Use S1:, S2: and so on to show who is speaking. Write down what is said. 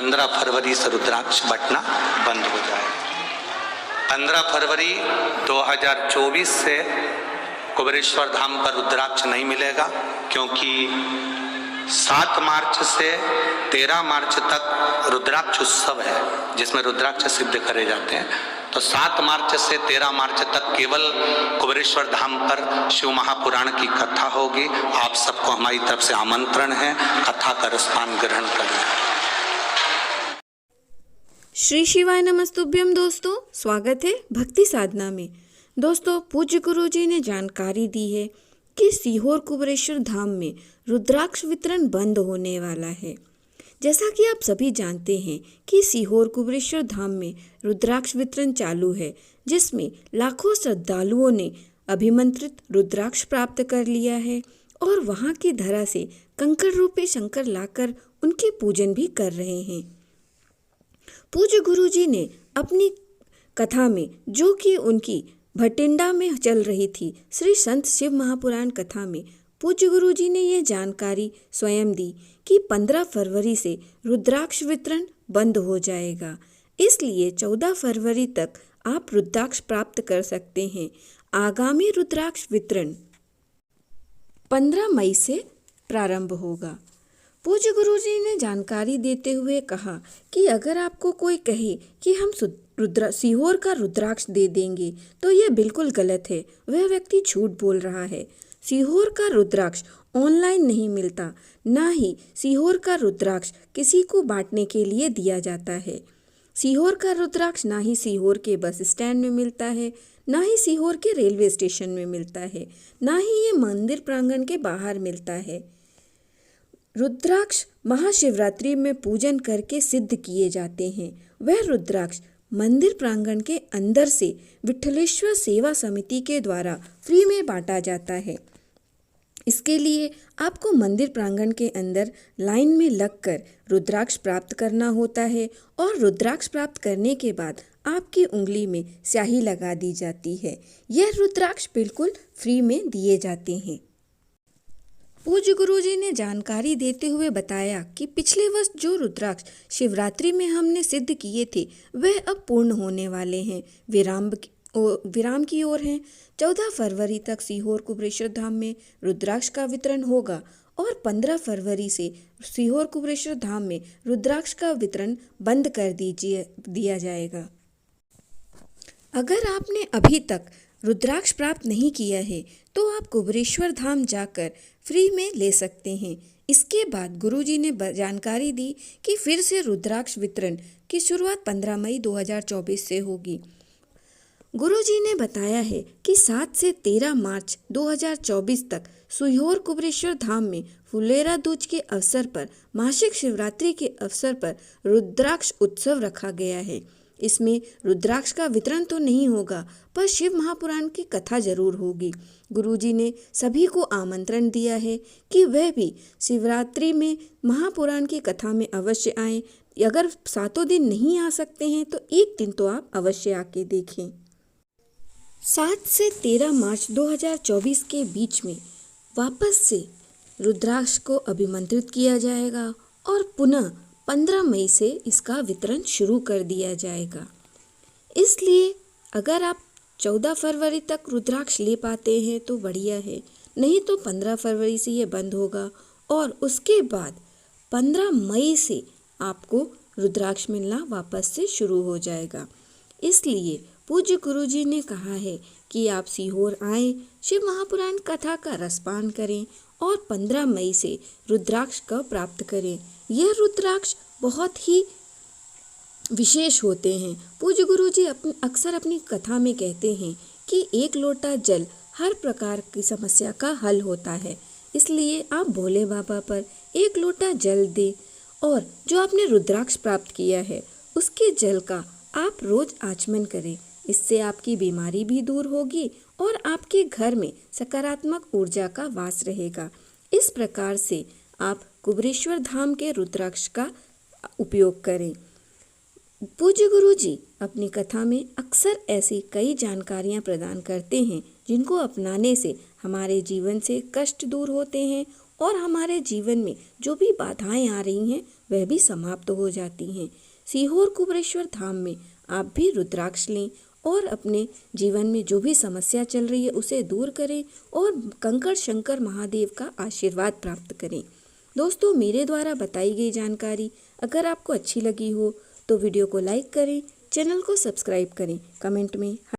S1: 15 फरवरी से रुद्राक्ष बंटना बंद हो जाएगा। 15 फरवरी 2024 से कुबेरेश्वर धाम पर रुद्राक्ष नहीं मिलेगा, क्योंकि 7 मार्च से 13 मार्च तक रुद्राक्ष उत्सव है जिसमें रुद्राक्ष सिद्ध करे जाते हैं। तो 7 मार्च से 13 मार्च तक केवल कुबेरेश्वर धाम पर शिव महापुराण की कथा होगी। आप सबको हमारी तरफ से आमंत्रण है, कथा का रसपान ग्रहण करें।
S2: श्री शिवाय नमस्तुभ्यम। दोस्तों, स्वागत है भक्ति साधना में। दोस्तों, पूज्य गुरु जी ने जानकारी दी है कि सीहोर कुबेरेश्वर धाम में रुद्राक्ष वितरण बंद होने वाला है। जैसा कि आप सभी जानते हैं कि सीहोर कुबेरेश्वर धाम में रुद्राक्ष वितरण चालू है, जिसमें लाखों श्रद्धालुओं ने अभिमंत्रित रुद्राक्ष प्राप्त कर लिया है और वहां की धरा से कंकड़ रूपी शंकर लाकर उनके पूजन भी कर रहे हैं। पूज्य गुरु जी ने अपनी कथा में, जो कि उनकी भटिंडा में चल रही थी, श्री संत शिव महापुराण कथा में पूज्य गुरु जी ने यह जानकारी स्वयं दी कि 15 फरवरी से रुद्राक्ष वितरण बंद हो जाएगा। इसलिए 14 फरवरी तक आप रुद्राक्ष प्राप्त कर सकते हैं। आगामी रुद्राक्ष वितरण 15 मई से प्रारंभ होगा। पूज्य गुरु जी ने जानकारी देते हुए कहा कि अगर आपको कोई कहे कि हम सीहोर का रुद्राक्ष दे देंगे तो यह बिल्कुल गलत है। वह व्यक्ति झूठ बोल रहा है। सीहोर का रुद्राक्ष ऑनलाइन नहीं मिलता, ना ही सीहोर का रुद्राक्ष किसी को बांटने के लिए दिया जाता है। सीहोर का रुद्राक्ष ना ही सीहोर के बस स्टैंड में मिलता है, ना ही सीहोर के रेलवे स्टेशन में मिलता है, ना ही ये मंदिर प्रांगण के बाहर मिलता है। रुद्राक्ष महाशिवरात्रि में पूजन करके सिद्ध किए जाते हैं। वह रुद्राक्ष मंदिर प्रांगण के अंदर से विठलेश्वर सेवा समिति के द्वारा फ्री में बांटा जाता है। इसके लिए आपको मंदिर प्रांगण के अंदर लाइन में लगकर रुद्राक्ष प्राप्त करना होता है और रुद्राक्ष प्राप्त करने के बाद आपकी उंगली में स्याही लगा दी जाती है। यह रुद्राक्ष बिल्कुल फ्री में दिए जाते हैं। पूज्य गुरु जी ने जानकारी देते हुए बताया कि पिछले वर्ष जो रुद्राक्ष शिवरात्रि में हमने सिद्ध किए थे वह अब पूर्ण होने वाले हैं, विराम की ओर हैं। 14 फरवरी तक सीहोर कुबेरेश्वर धाम में रुद्राक्ष का वितरण होगा और 15 फरवरी से सीहोर कुबेरेश्वर धाम में रुद्राक्ष का वितरण बंद कर दिया जाएगा। अगर आपने अभी तक रुद्राक्ष प्राप्त नहीं किया है तो आप कुबेरेश्वर धाम जाकर फ्री में ले सकते हैं। इसके बाद गुरुजी ने जानकारी दी कि फिर से रुद्राक्ष वितरण की शुरुआत 15 मई 2024 से होगी। गुरुजी ने बताया है कि 7 से 13 मार्च 2024 तक सीहोर कुबेरेश्वर धाम में फुलेरा दूज के अवसर पर मासिक शिवरात्रि के अवसर पर रुद्राक्ष उत्सव रखा गया है। इसमें रुद्राक्ष का वितरण तो नहीं होगा, पर शिव महापुराण की कथा जरूर होगी। गुरुजी ने सभी को आमंत्रण दिया है कि वह भी शिवरात्रि में महापुराण की कथा में अवश्य आएं। अगर 7 दिन नहीं आ सकते हैं तो एक दिन तो आप अवश्य आके देखें। 7 से 13 मार्च 2024 के बीच में वापस से रुद्राक्ष को अभिमंत्रित किया जाएगा और पुनः 15 मई से इसका वितरण शुरू कर दिया जाएगा। इसलिए अगर आप 14 फरवरी तक रुद्राक्ष ले पाते हैं तो बढ़िया है, नहीं तो 15 फरवरी से ये बंद होगा और उसके बाद 15 मई से आपको रुद्राक्ष मिलना वापस से शुरू हो जाएगा। इसलिए पूज्य गुरुजी ने कहा है कि आप सीहोर आएं, शिव महापुराण कथा का रसपान करें और 15 मई से रुद्राक्ष का प्राप्त करें। यह रुद्राक्ष बहुत ही विशेष होते हैं। पूज्य गुरुजी अक्सर अपनी कथा में कहते हैं कि 1 लोटा जल हर प्रकार की समस्या का हल होता है। इसलिए आप भोले बाबा पर 1 लोटा जल दें और जो आपने रुद्राक्ष प्राप्त किया है उसके जल का आप रोज आचमन करें। इससे आपकी बीमारी भी दूर होगी और आपके घर में सकारात्मक ऊर्जा का वास रहेगा। इस प्रकार से आप कुबेरेश्वर धाम के रुद्राक्ष का उपयोग करें। पूज्य गुरुजी अपनी कथा में अक्सर ऐसी कई जानकारियाँ प्रदान करते हैं जिनको अपनाने से हमारे जीवन से कष्ट दूर होते हैं और हमारे जीवन में जो भी बाधाएं आ रही हैं वह भी समाप्त हो जाती हैं। सीहोर कुबेरेश्वर धाम में आप भी रुद्राक्ष लें और अपने जीवन में जो भी समस्या चल रही है उसे दूर करें और कंकड़ शंकर महादेव का आशीर्वाद प्राप्त करें। दोस्तों, मेरे द्वारा बताई गई जानकारी अगर आपको अच्छी लगी हो तो वीडियो को लाइक करें, चैनल को सब्सक्राइब करें, कमेंट में